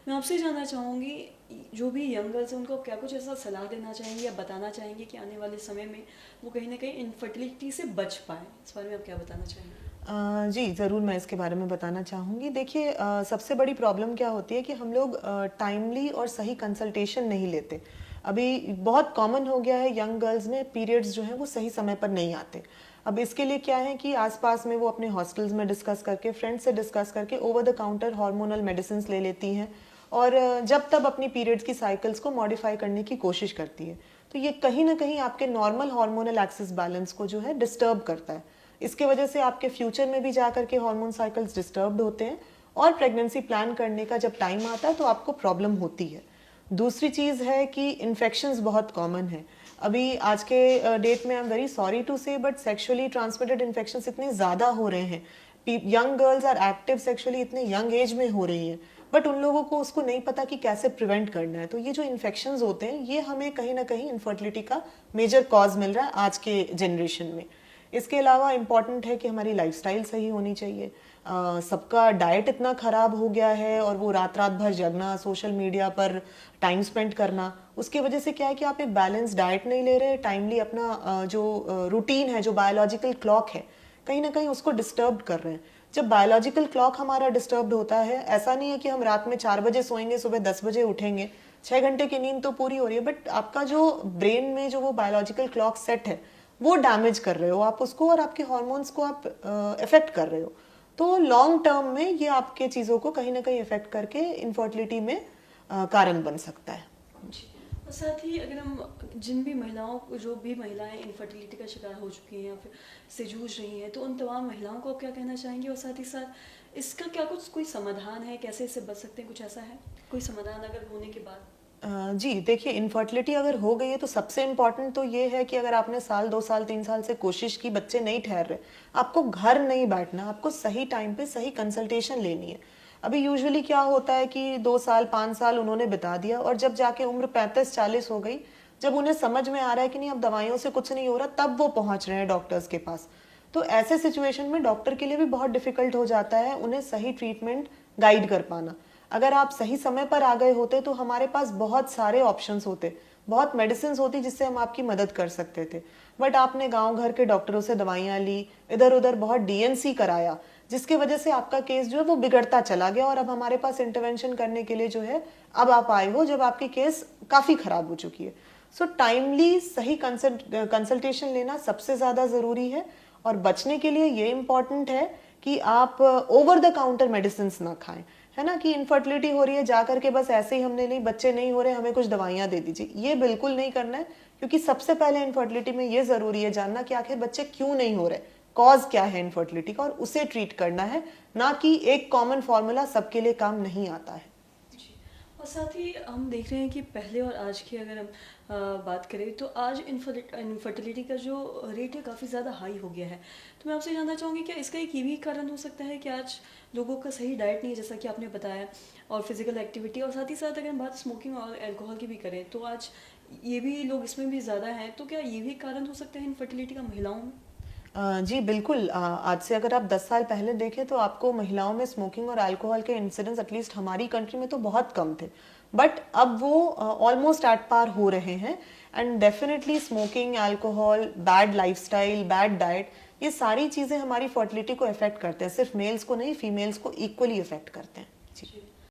मैं आपसे जानना चाहूँगी जो भी यंग गर्ल्स हैं उनको क्या कुछ ऐसा सलाह देना चाहेंगे या बताना चाहेंगे कि आने वाले समय में वो कहीं ना कहीं इनफर्टिलिटी से बच पाएँ? इस बारे में आप क्या बताना चाहेंगे? जी, ज़रूर मैं इसके बारे में बताना चाहूँगी। देखिए सबसे बड़ी प्रॉब्लम क्या होती है कि हम लोग टाइमली और सही कंसल्टेशन नहीं लेते। अभी बहुत कॉमन हो गया है यंग गर्ल्स में पीरियड्स जो हैं वो सही समय पर नहीं आते। अब इसके लिए क्या है कि आस-पास में वो अपने हॉस्टल्स में डिस्कस करके, फ्रेंड्स से डिस्कस करके over the counter hormonal medicines ले लेती हैं और जब तब अपनी पीरियड्स की साइकिल्स को मॉडिफाई करने की कोशिश करती हैं। तो ये कहीं न कहीं आपके नॉर्मल हार्मोनल एक्सिस बैलेंस को जो है डिस्टर्ब करता है। इसके वजह से आपके फ्यूचर में भी जा करके हार्मोन साइकिल्स डिस्टर्ब्ड होते हैं और प्रेगनेंसी प्लान करने का जब टाइम आता है तो आपको प्रॉब्लम होती है। दूसरी चीज़ है कि इन्फेक्शंस बहुत कॉमन है। अभी आज के डेट में I am very sorry to say but sexually transmitted infections इतने ज़्यादा हो रहे हैं। Young girls are active sexually इतने यंग एज में हो रही हैं बट उन लोगों को उसको नहीं पता कि कैसे प्रिवेंट करना है। तो ये जो इन्फेक्शंस होते हैं ये हमें कहीं ना कहीं इनफर्टिलिटी का मेजर कॉज मिल रहा है आज के जनरेशन में। इसके अलावा इम्पॉर्टेंट है कि हमारी लाइफस्टाइल सही होनी चाहिए। सबका डाइट इतना ख़राब हो गया है और वो रात रात भर जगना, सोशल मीडिया पर टाइम स्पेंड करना, उसकी वजह से क्या है कि आप एक बैलेंस डाइट नहीं ले रहे, टाइमली अपना जो रूटीन है, जो बायोलॉजिकल क्लॉक है, कहीं ना कहीं उसको डिस्टर्ब कर रहे हैं। जब बायोलॉजिकल क्लॉक हमारा डिस्टर्ब होता है, ऐसा नहीं है कि हम रात में 4 बजे सोएंगे, सुबह 10 बजे उठेंगे, 6 घंटे की नींद तो पूरी हो रही है बट आपका जो ब्रेन में जो वो बायोलॉजिकल क्लॉक सेट है वो डैमेज कर रहे हो आप उसको और आपके हॉर्मोन्स को आप इफेक्ट कर रहे हो। तो लॉन्ग टर्म में ये आपके चीज़ों को कहीं ना कहीं इफेक्ट करके इनफर्टिलिटी में कारण बन सकता है। जी। और साथ ही अगर हम जिन भी महिलाओं को जो भी महिलाएं इनफर्टिलिटी का शिकार हो चुकी हैं या फिर से जूझ रही हैं तो उन तमाम महिलाओं को आप क्या कहना चाहेंगे? और साथ ही साथ इसका क्या कुछ कोई समाधान है, कैसे इससे बच सकते हैं? कुछ ऐसा है कोई समाधान अगर होने के बाद? जी देखिए, इनफर्टिलिटी अगर हो गई है तो सबसे इम्पॉर्टेंट तो ये है कि अगर आपने साल 2 साल 3 साल से कोशिश की, बच्चे नहीं ठहर रहे, आपको घर नहीं बैठना, आपको सही टाइम पे सही कंसल्टेशन लेनी है। अभी यूजुअली क्या होता है कि 2 साल 5 साल उन्होंने बिता दिया और जब जाके उम्र 35-40 हो गई, जब उन्हें समझ में आ रहा है कि नहीं अब दवाइयों से कुछ नहीं हो रहा, तब वो पहुंच रहे हैं डॉक्टर्स के पास। तो ऐसे सिचुएशन में डॉक्टर के लिए भी बहुत डिफिकल्ट हो जाता है उन्हें सही ट्रीटमेंट गाइड कर पाना। अगर आप सही समय पर आ गए होते तो हमारे पास बहुत सारे ऑप्शंस होते, बहुत मेडिसिन होती जिससे हम आपकी मदद कर सकते थे। बट आपने गांव घर के डॉक्टरों से दवाइयाँ ली, इधर उधर बहुत डीएनसी कराया, जिसकी वजह से आपका केस जो है वो बिगड़ता चला गया और अब हमारे पास इंटरवेंशन करने के लिए जो है अब आप आए हो जब आपकी केस काफ़ी ख़राब हो चुकी है। सो टाइमली सही कंसल्टेशन लेना सबसे ज़्यादा ज़रूरी है और बचने के लिए ये इम्पॉर्टेंट है कि आप ओवर द काउंटर मेडिसिन ना खाएं। है ना कि इनफर्टिलिटी हो रही है जा करके बस ऐसे ही हमने नहीं, बच्चे नहीं हो रहे हमें कुछ दवाइयां दे दीजिए, ये बिल्कुल नहीं करना है। क्योंकि सबसे पहले इनफर्टिलिटी में ये जरूरी है जानना कि आखिर बच्चे क्यों नहीं हो रहे, कॉज क्या है इनफर्टिलिटी का, और उसे ट्रीट करना है, ना कि एक कॉमन फॉर्मूला सबके लिए काम नहीं आता है। और साथ ही हम देख रहे हैं कि पहले और आज की अगर हम बात करें तो आज इनफर्टिलिटी का जो रेट है काफ़ी ज़्यादा हाई हो गया है। तो मैं आपसे जानना चाहूँगी क्या इसका एक ये भी कारण हो सकता है कि आज लोगों का सही डाइट नहीं है जैसा कि आपने बताया, और फिजिकल एक्टिविटी, और साथ ही साथ अगर हम बात स्मोकिंग और अल्कोहल की भी करें तो आज ये भी लोग इसमें भी ज़्यादा हैं, तो क्या ये भी कारण हो सकता है इनफर्टिलिटी का महिलाओं में? जी बिल्कुल। आज से अगर आप 10 साल पहले देखें तो आपको महिलाओं में स्मोकिंग और अल्कोहल के इंसिडेंट्स एटलीस्ट हमारी कंट्री में तो बहुत कम थे, बट अब वो ऑलमोस्ट एट पार हो रहे हैं। And definitely smoking, alcohol, bad lifestyle, bad diet, ये सारी चीज़ें हमारी फर्टिलिटी को इफेक्ट करते हैं, सिर्फ मेल्स को नहीं फीमेल्स को इक्वली इफेक्ट करते हैं। जी।